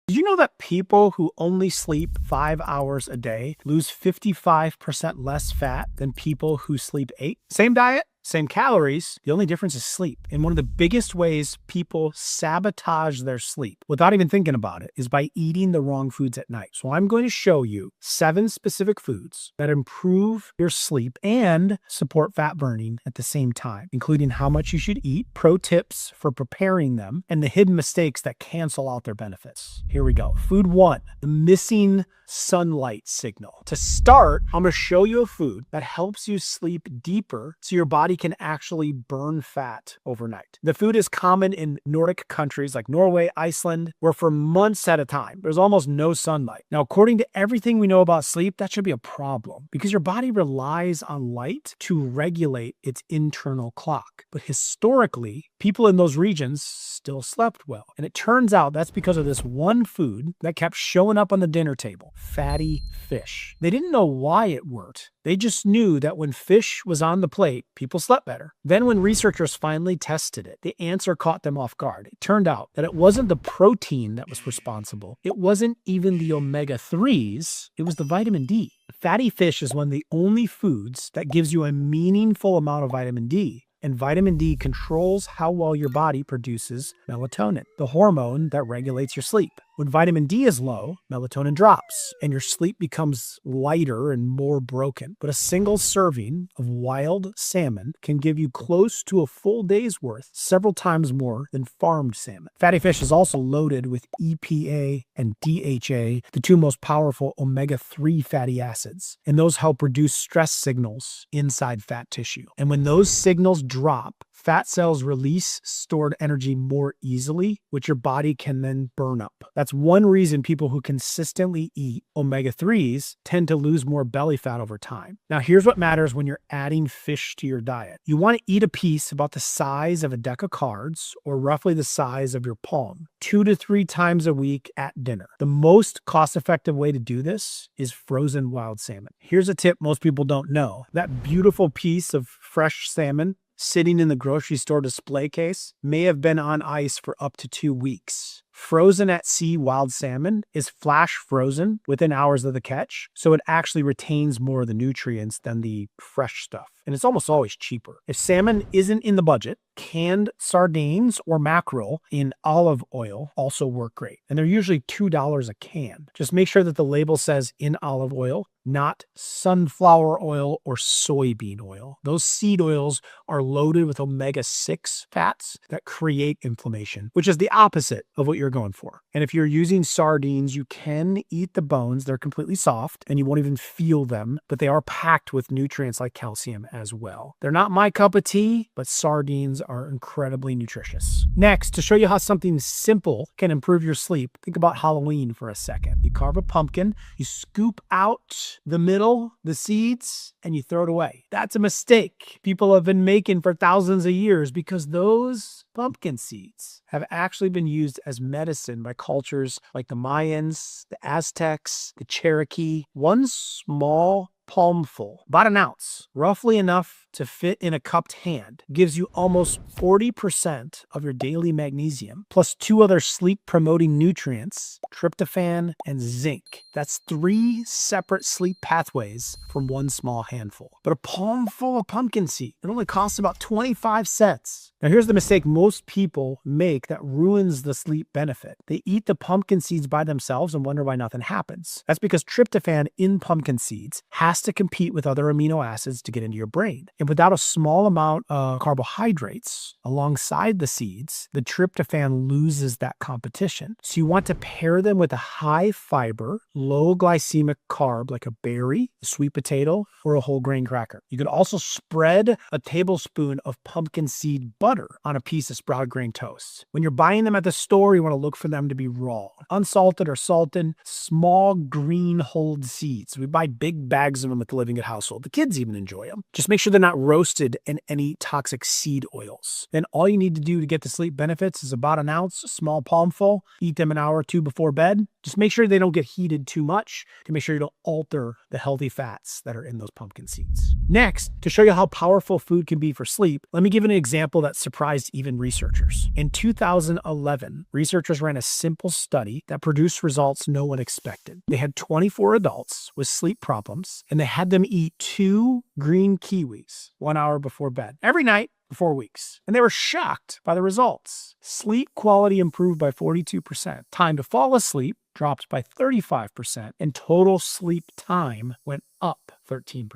Did you know that people who only sleep 5 hours a day lose 55% less fat than people who sleep 8? Same diet, same calories. The only difference is sleep. And one of the biggest ways people sabotage their sleep without even thinking about it is by eating the wrong foods at night. So I'm going to show you 7 specific foods that improve your sleep and support fat burning at the same time, including how much you should eat, pro tips for preparing them, and the hidden mistakes that cancel out their benefits. Here we go. Food 1, the missing sunlight signal. To start, I'm going to show you a food that helps you sleep deeper so your body can actually burn fat overnight. The food is common in Nordic countries like Norway, Iceland, where for months at a time, there's almost no sunlight. Now, according to everything we know about sleep, that should be a problem because your body relies on light to regulate its internal clock. But historically, people in those regions still slept well. And it turns out that's because of this one food that kept showing up on the dinner table: fatty fish. They didn't know why it worked. They just knew that when fish was on the plate, people slept better. Then when researchers finally tested it, the answer caught them off guard. It turned out that it wasn't the protein that was responsible. It wasn't even the omega-3s. It was the vitamin D. Fatty fish is one of the only foods that gives you a meaningful amount of vitamin D. And vitamin D controls how well your body produces melatonin, the hormone that regulates your sleep. When vitamin D is low, melatonin drops, and your sleep becomes lighter and more broken. But a single serving of wild salmon can give you close to a full day's worth, several times more than farmed salmon. Fatty fish is also loaded with EPA and DHA, the 2 most powerful omega-3 fatty acids, and those help reduce stress signals inside fat tissue. And when those signals drop, fat cells release stored energy more easily, which your body can then burn up. That's one reason people who consistently eat omega-3s tend to lose more belly fat over time. Now, here's what matters when you're adding fish to your diet. You want to eat a piece about the size of a deck of cards, or roughly the size of your palm, 2 to 3 times a week at dinner. The most cost-effective way to do this is frozen wild salmon. Here's a tip most people don't know. That beautiful piece of fresh salmon sitting in the grocery store display case may have been on ice for up to 2 weeks. Frozen at sea wild salmon is flash frozen within hours of the catch, so it actually retains more of the nutrients than the fresh stuff. And it's almost always cheaper. If salmon isn't in the budget, canned sardines or mackerel in olive oil also work great. And they're usually $2 a can. Just make sure that the label says in olive oil, not sunflower oil or soybean oil. Those seed oils are loaded with omega-6 fats that create inflammation, which is the opposite of what you're going for. And if you're using sardines, you can eat the bones. They're completely soft and you won't even feel them, but they are packed with nutrients like calcium as well. They're not my cup of tea, but sardines are incredibly nutritious. Next, to show you how something simple can improve your sleep, think about Halloween for a second. You carve a pumpkin, you scoop out the middle, the seeds, and you throw it away. That's a mistake people have been making for thousands of years because those pumpkin seeds have actually been used as medicine by cultures like the Mayans, the Aztecs, the Cherokee. One small palmful, about an ounce, roughly enough to fit in a cupped hand, gives you almost 40% of your daily magnesium, plus 2 other sleep-promoting nutrients, tryptophan and zinc. That's 3 separate sleep pathways from one small handful. But a palmful of pumpkin seed, it only costs about 25 cents. Now here's the mistake most people make that ruins the sleep benefit. They eat the pumpkin seeds by themselves and wonder why nothing happens. That's because tryptophan in pumpkin seeds has to compete with other amino acids to get into your brain. And without a small amount of carbohydrates alongside the seeds, the tryptophan loses that competition. So you want to pair them with a high fiber, low glycemic carb like a berry, a sweet potato, or a whole grain cracker. You can also spread a tablespoon of pumpkin seed butter on a piece of sprouted grain toast. When you're buying them at the store, you want to look for them to be raw, unsalted or salted, small green hulled seeds. We buy big bags of them at the Living Good household. The kids even enjoy them. Just make sure they're not not roasted in any toxic seed oils. Then all you need to do to get the sleep benefits is about an ounce, a small palmful. Eat them an hour or two before bed. Just make sure they don't get heated too much to make sure you don't alter the healthy fats that are in those pumpkin seeds. Next, to show you how powerful food can be for sleep, let me give an example that surprised even researchers. In 2011, researchers ran a simple study that produced results no one expected. They had 24 adults with sleep problems, and they had them eat 2 green kiwis 1 hour before bed every night for 4 weeks. And they were shocked by the results. Sleep quality improved by 42%. Time to fall asleep dropped by 35%, and total sleep time went up 13%.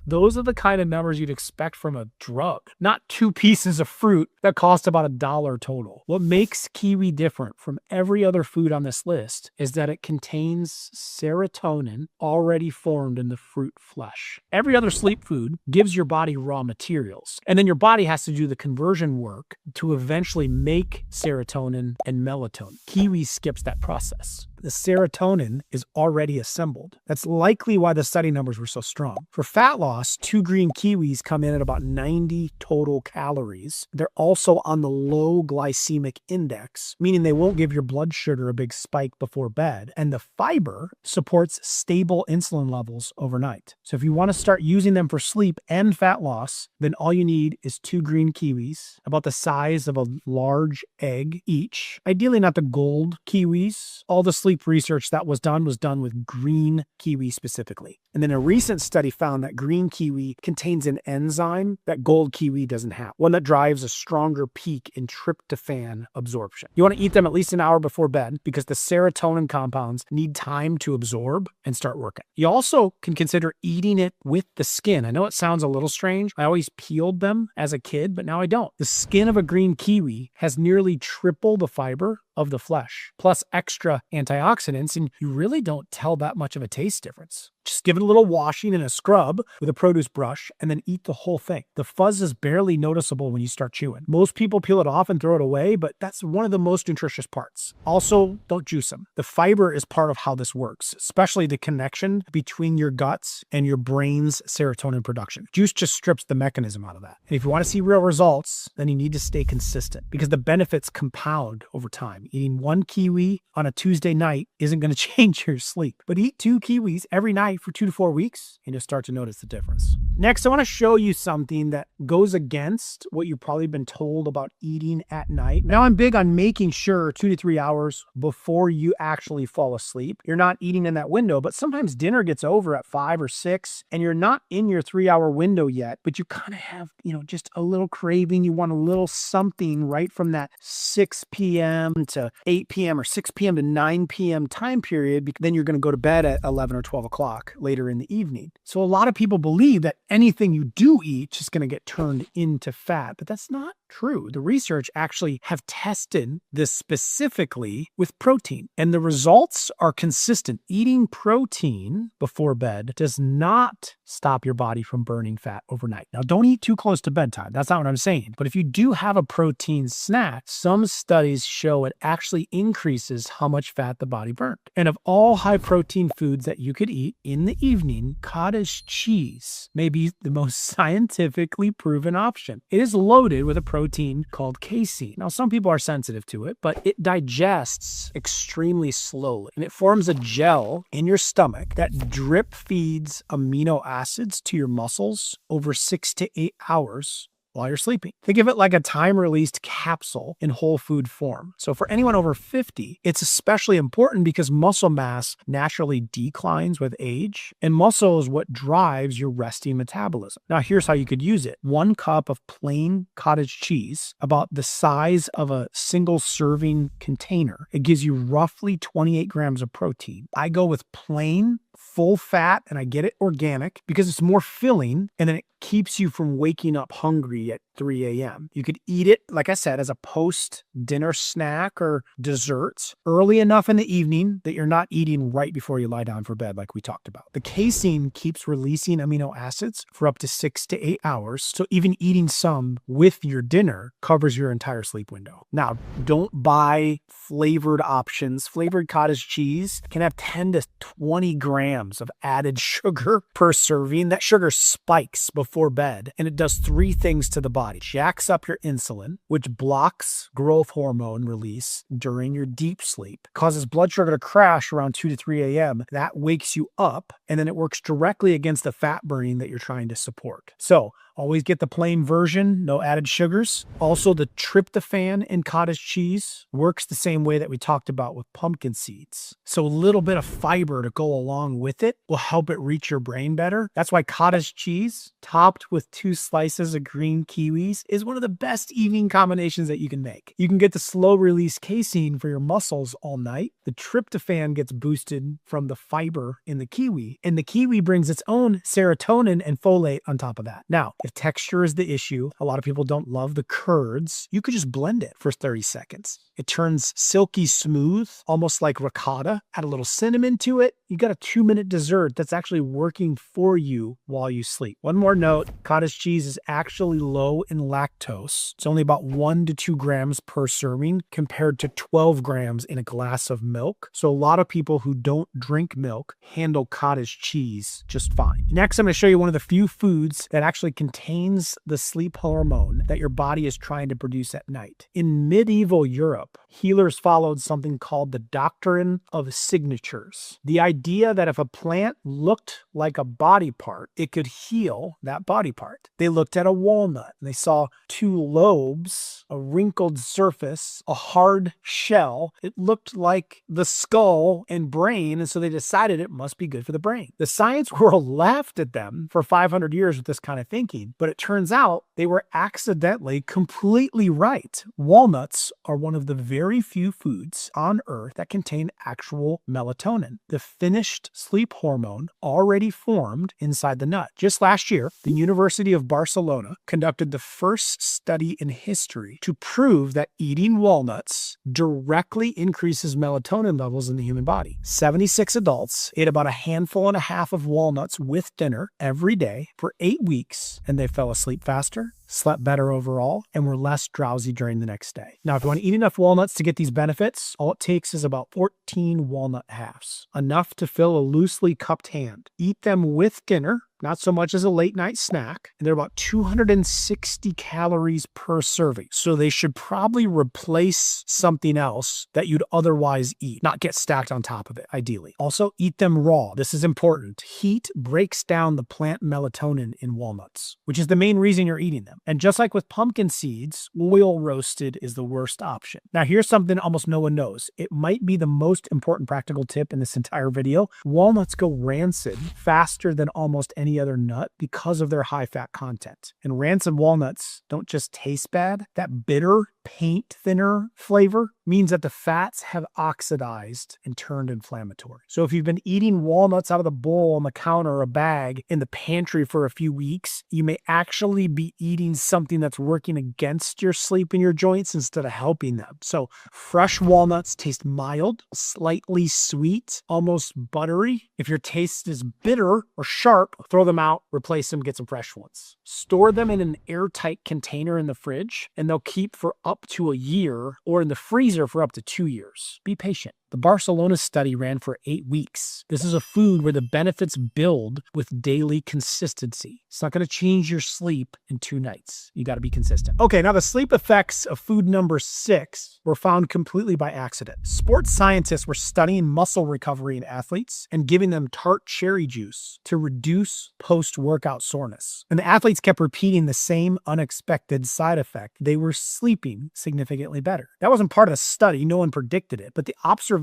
Those are the kind of numbers you'd expect from a drug, not 2 pieces of fruit that cost about $1 total. What makes kiwi different from every other food on this list is that it contains serotonin already formed in the fruit flesh. Every other sleep food gives your body raw materials, and then your body has to do the conversion work to eventually make serotonin and melatonin. Kiwi skips that process. The serotonin is already assembled. That's likely why the study numbers were so strong. For fat loss, 2 green kiwis come in at about 90 total calories. They're also on the low glycemic index, meaning they won't give your blood sugar a big spike before bed. And the fiber supports stable insulin levels overnight. So if you want to start using them for sleep and fat loss, then all you need is 2 green kiwis, about the size of a large egg each. Ideally not the gold kiwis. All the sleep research that was done with green kiwi specifically. And then a recent study found that green kiwi contains an enzyme that gold kiwi doesn't have, one that drives a stronger peak in tryptophan absorption. You want to eat them at least an hour before bed because the serotonin compounds need time to absorb and start working. You also can consider eating it with the skin. I know it sounds a little strange. I always peeled them as a kid, but now I don't. The skin of a green kiwi has nearly triple the fiber of the flesh, plus extra antioxidants, and you really don't tell that much of a taste difference. Just give it a little washing and a scrub with a produce brush and then eat the whole thing. The fuzz is barely noticeable when you start chewing. Most people peel it off and throw it away, but that's one of the most nutritious parts. Also, don't juice them. The fiber is part of how this works, especially the connection between your guts and your brain's serotonin production. Juice just strips the mechanism out of that. And if you want to see real results, then you need to stay consistent because the benefits compound over time. Eating 1 kiwi on a Tuesday night isn't going to change your sleep, but eat 2 kiwis every night for 2 to 4 weeks and you'll start to notice the difference. Next, I want to show you something that goes against what you've probably been told about eating at night. Now, I'm big on making sure 2 to 3 hours before you actually fall asleep, you're not eating in that window, but sometimes dinner gets over at 5 or 6 and you're not in your 3-hour window yet, but you kind of have, just a little craving. You want a little something right from that 6 p.m. to 8 p.m. or 6 p.m. to 9 p.m. time period. Then you're going to go to bed at 11 or 12 o'clock later in the evening. So a lot of people believe that anything you do eat is just going to get turned into fat, but that's not true. The research actually have tested this specifically with protein, and the results are consistent. Eating protein before bed does not stop your body from burning fat overnight. Now, don't eat too close to bedtime. That's not what I'm saying. But if you do have a protein snack, some studies show it actually increases how much fat the body burned. And of all high protein foods that you could eat in the evening, cottage cheese may be the most scientifically proven option. It is loaded with a protein called casein. Now, some people are sensitive to it, but it digests extremely slowly, and it forms a gel in your stomach that drip feeds amino acids to your muscles over 6 to 8 hours while you're sleeping. Think of it like a time-released capsule in whole food form. So for anyone over 50, it's especially important because muscle mass naturally declines with age, and muscle is what drives your resting metabolism. Now here's how you could use it. 1 cup of plain cottage cheese, about the size of a single serving container. It gives you roughly 28 grams of protein. I go with plain, full fat, and I get it organic because it's more filling, and then it keeps you from waking up hungry at 3 a.m. You could eat it, like I said, as a post-dinner snack or dessert early enough in the evening that you're not eating right before you lie down for bed like we talked about. The casein keeps releasing amino acids for up to 6 to 8 hours, so even eating some with your dinner covers your entire sleep window. Now, don't buy flavored options. Flavored cottage cheese can have 10 to 20 grams of added sugar per serving. That sugar spikes before before bed, and it does three things to the body. Jacks up your insulin, which blocks growth hormone release during your deep sleep, causes blood sugar to crash around 2 to 3 a.m. That wakes you up, and then it works directly against the fat burning that you're trying to support. So always get the plain version, no added sugars. Also, the tryptophan in cottage cheese works the same way that we talked about with pumpkin seeds. So a little bit of fiber to go along with it will help it reach your brain better. That's why cottage cheese topped with 2 slices of green kiwis is one of the best evening combinations that you can make. You can get the slow release casein for your muscles all night. The tryptophan gets boosted from the fiber in the kiwi, and the kiwi brings its own serotonin and folate on top of that. Now, if texture is the issue, a lot of people don't love the curds, you could just blend it for 30 seconds. It turns silky smooth, almost like ricotta. Add a little cinnamon to it. You got a 2-minute dessert that's actually working for you while you sleep. One more note, cottage cheese is actually low in lactose. It's only about 1 to 2 grams per serving compared to 12 grams in a glass of milk. So a lot of people who don't drink milk handle cottage cheese just fine. Next, I'm going to show you one of the few foods that actually contains the sleep hormone that your body is trying to produce at night. In medieval Europe, healers followed something called the doctrine of signatures. The idea that if a plant looked like a body part, it could heal that body part. They looked at a walnut and they saw 2 lobes, a wrinkled surface, a hard shell. It looked like the skull and brain, and so they decided it must be good for the brain. The science world laughed at them for 500 years with this kind of thinking, but it turns out they were accidentally completely right. Walnuts are one of the very few foods on earth that contain actual melatonin, the finished sleep hormone already formed inside the nut. Just last year, the University of Barcelona conducted the first study in history to prove that eating walnuts directly increases melatonin levels in the human body. 76 adults ate about a handful and a half of walnuts with dinner every day for 8 weeks, and they fell asleep faster, slept better overall, and were less drowsy during the next day. Now, if you want to eat enough walnuts to get these benefits, all it takes is about 14 walnut halves, enough to fill a loosely cupped hand. Eat them with dinner, not so much as a late night snack, and they're about 260 calories per serving. So they should probably replace something else that you'd otherwise eat, not get stacked on top of it, ideally. Also, eat them raw. This is important. Heat breaks down the plant melatonin in walnuts, which is the main reason you're eating them. And just like with pumpkin seeds, oil roasted is the worst option. Now, here's something almost no one knows. It might be the most important practical tip in this entire video. Walnuts go rancid faster than almost any other nut because of their high fat content. And rancid walnuts don't just taste bad. That bitter paint thinner flavor means that the fats have oxidized and turned inflammatory. So if you've been eating walnuts out of the bowl on the counter or a bag in the pantry for a few weeks, you may actually be eating something that's working against your sleep and your joints instead of helping them. So fresh walnuts taste mild, slightly sweet, almost buttery. If your taste is bitter or sharp, throw them out, replace them, get some fresh ones. Store them in an airtight container in the fridge, and they'll keep for up to a year, or in the freezer for up to 2 years. Be patient. The Barcelona study ran for 8 weeks. This is a food where the benefits build with daily consistency. It's not going to change your sleep in 2 nights. You got to be consistent. Okay, now the sleep effects of food number 6 were found completely by accident. Sports scientists were studying muscle recovery in athletes and giving them tart cherry juice to reduce post-workout soreness. And the athletes kept repeating the same unexpected side effect. They were sleeping significantly better. That wasn't part of the study. No one predicted it, but the observation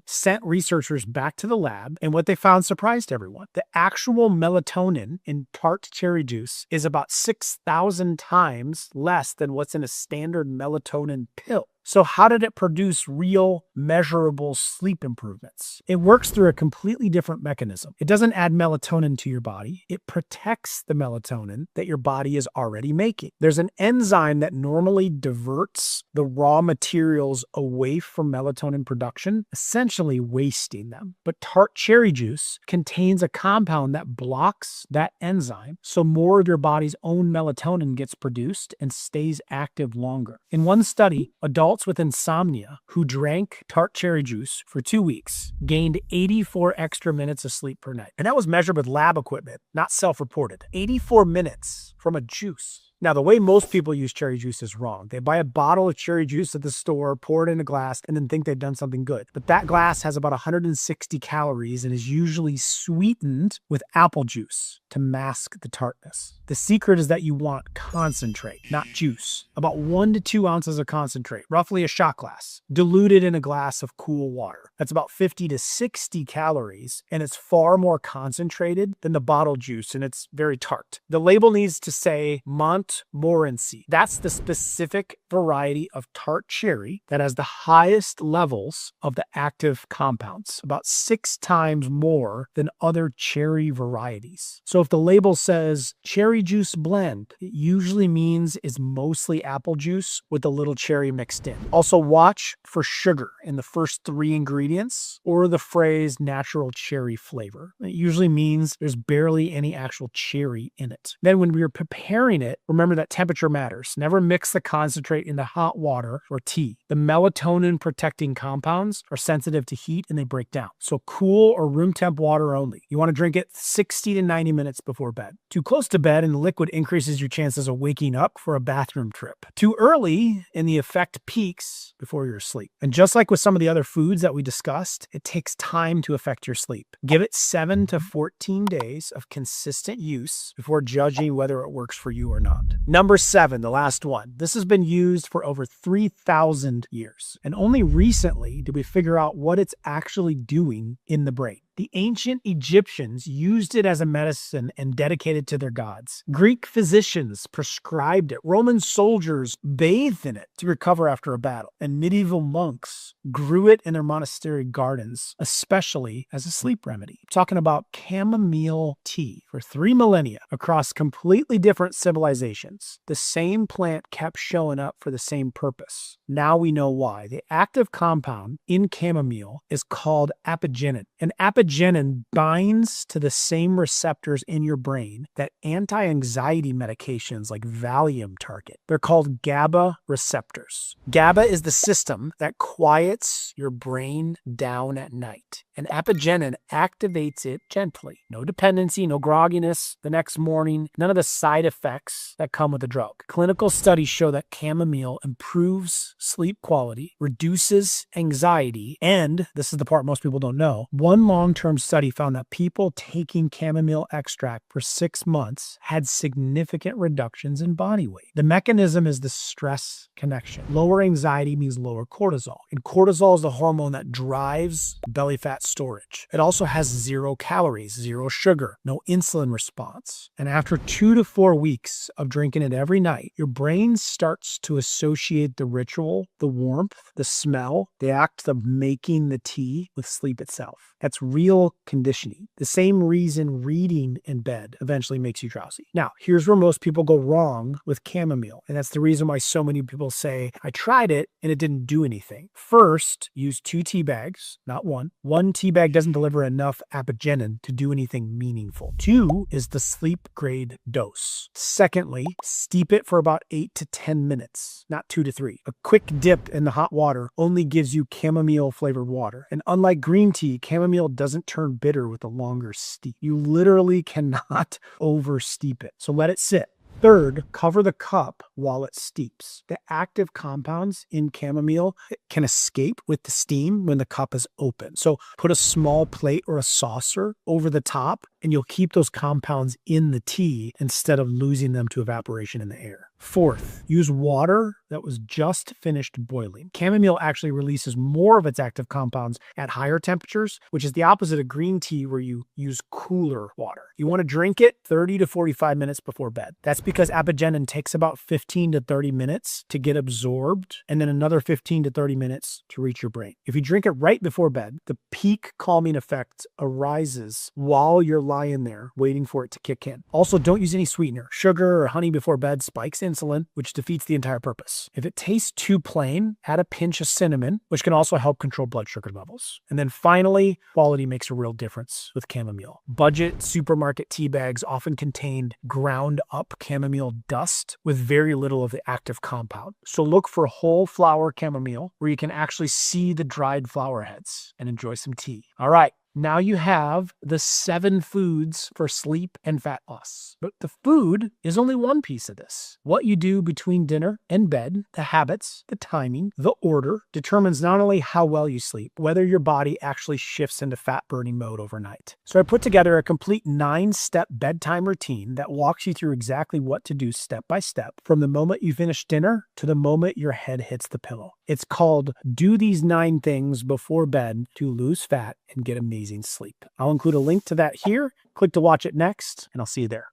sent researchers back to the lab, and what they found surprised everyone. The actual melatonin in tart cherry juice is about 6,000 times less than what's in a standard melatonin pill. So how did it produce real, measurable sleep improvements? It works through a completely different mechanism. It doesn't add melatonin to your body. It protects the melatonin that your body is already making. There's an enzyme that normally diverts the raw materials away from melatonin production, essentially wasting them. But tart cherry juice contains a compound that blocks that enzyme, so more of your body's own melatonin gets produced and stays active longer. In one study, adults adults with insomnia who drank tart cherry juice for 2 weeks gained 84 extra minutes of sleep per night. And that was measured with lab equipment, not self-reported. 84 minutes from a juice. Now, the way most people use cherry juice is wrong. They buy a bottle of cherry juice at the store, pour it in a glass, and then think they've done something good. But that glass has about 160 calories and is usually sweetened with apple juice to mask the tartness. The secret is that you want concentrate, not juice. About 1 to 2 ounces of concentrate, roughly a shot glass, diluted in a glass of cool water. That's about 50 to 60 calories, and it's far more concentrated than the bottled juice, and it's very tart. The label needs to say Montmorency. That's the specific variety of tart cherry that has the highest levels of the active compounds, about 6 times more than other cherry varieties. So if the label says cherry juice blend, it usually means it's mostly apple juice with a little cherry mixed in. Also watch for sugar in the first 3 ingredients or the phrase natural cherry flavor. It usually means there's barely any actual cherry in it. Then when we are preparing it, remember that temperature matters. Never mix the concentrate into hot water or tea. The melatonin protecting compounds are sensitive to heat and they break down. So cool or room temp water only. You want to drink it 60 to 90 minutes before bed. Too close to bed and the liquid increases your chances of waking up for a bathroom trip. Too early and the effect peaks before you're asleep. And just like with some of the other foods that we discussed, it takes time to affect your sleep. Give it 7 to 14 days of consistent use before judging whether it works for you or not. Number 7, the last one. This has been used for over 3,000 years. And only recently did we figure out what it's actually doing in the brain. The ancient Egyptians used it as a medicine and dedicated to their gods. Greek physicians prescribed it. Roman soldiers bathed in it to recover after a battle. And medieval monks grew it in their monastery gardens, especially as a sleep remedy. I'm talking about chamomile tea. For 3 millennia across completely different civilizations, the same plant kept showing up for the same purpose. Now we know why. The active compound in chamomile is called apigenin. And apigenin binds to the same receptors in your brain that anti-anxiety medications like Valium target. They're called GABA receptors. GABA is the system that quiets your brain down at night. And apigenin activates it gently. No dependency, no grogginess the next morning, none of the side effects that come with the drug. Clinical studies show that chamomile improves sleep quality, reduces anxiety, and, this is the part most people don't know, one long-term study found that people taking chamomile extract for 6 months had significant reductions in body weight. The mechanism is the stress connection. Lower anxiety means lower cortisol, and cortisol is the hormone that drives belly fat storage. It also has 0 calories, 0 sugar, no insulin response. And after 2 to 4 weeks of drinking it every night, your brain starts to associate the ritual, the warmth, the smell, the act of making the tea with sleep itself. That's real conditioning. The same reason reading in bed eventually makes you drowsy. Now, here's where most people go wrong with chamomile. And that's the reason why so many people say, I tried it and it didn't do anything. First, use 2 tea bags, not 1. 1 tea bag doesn't deliver enough apigenin to do anything meaningful. 2 is the sleep grade dose. Secondly, steep it for about 8 to 10 minutes, not 2 to 3. A quick dip in the hot water only gives you chamomile flavored water. And unlike green tea, chamomile doesn't turn bitter with a longer steep. You literally cannot over steep it. So let it sit. Third, cover the cup while it steeps. The active compounds in chamomile can escape with the steam when the cup is open. So put a small plate or a saucer over the top and you'll keep those compounds in the tea instead of losing them to evaporation in the air. Fourth, use water that was just finished boiling. Chamomile actually releases more of its active compounds at higher temperatures, which is the opposite of green tea where you use cooler water. You want to drink it 30 to 45 minutes before bed. That's because apigenin takes about 15 to 30 minutes to get absorbed and then another 15 to 30 minutes to reach your brain. If you drink it right before bed, the peak calming effect arises while you're lying there waiting for it to kick in. Also, don't use any sweetener. Sugar or honey before bed spikes insulin, which defeats the entire purpose. If it tastes too plain, add a pinch of cinnamon, which can also help control blood sugar levels. And then finally, quality makes a real difference with chamomile. Budget supermarket tea bags often contained ground up chamomile dust with very little of the active compound. So look for whole flower chamomile where you can actually see the dried flower heads and enjoy some tea. All right. Now you have the 7 foods for sleep and fat loss. But the food is only one piece of this. What you do between dinner and bed, the habits, the timing, the order, determines not only how well you sleep, whether your body actually shifts into fat burning mode overnight. So I put together a complete 9-step bedtime routine that walks you through exactly what to do step by step from the moment you finish dinner to the moment your head hits the pillow. It's called Do These 9 Things Before Bed to Lose Fat and Get Amazing Sleep. I'll include a link to that here. Click to watch it next, and I'll see you there.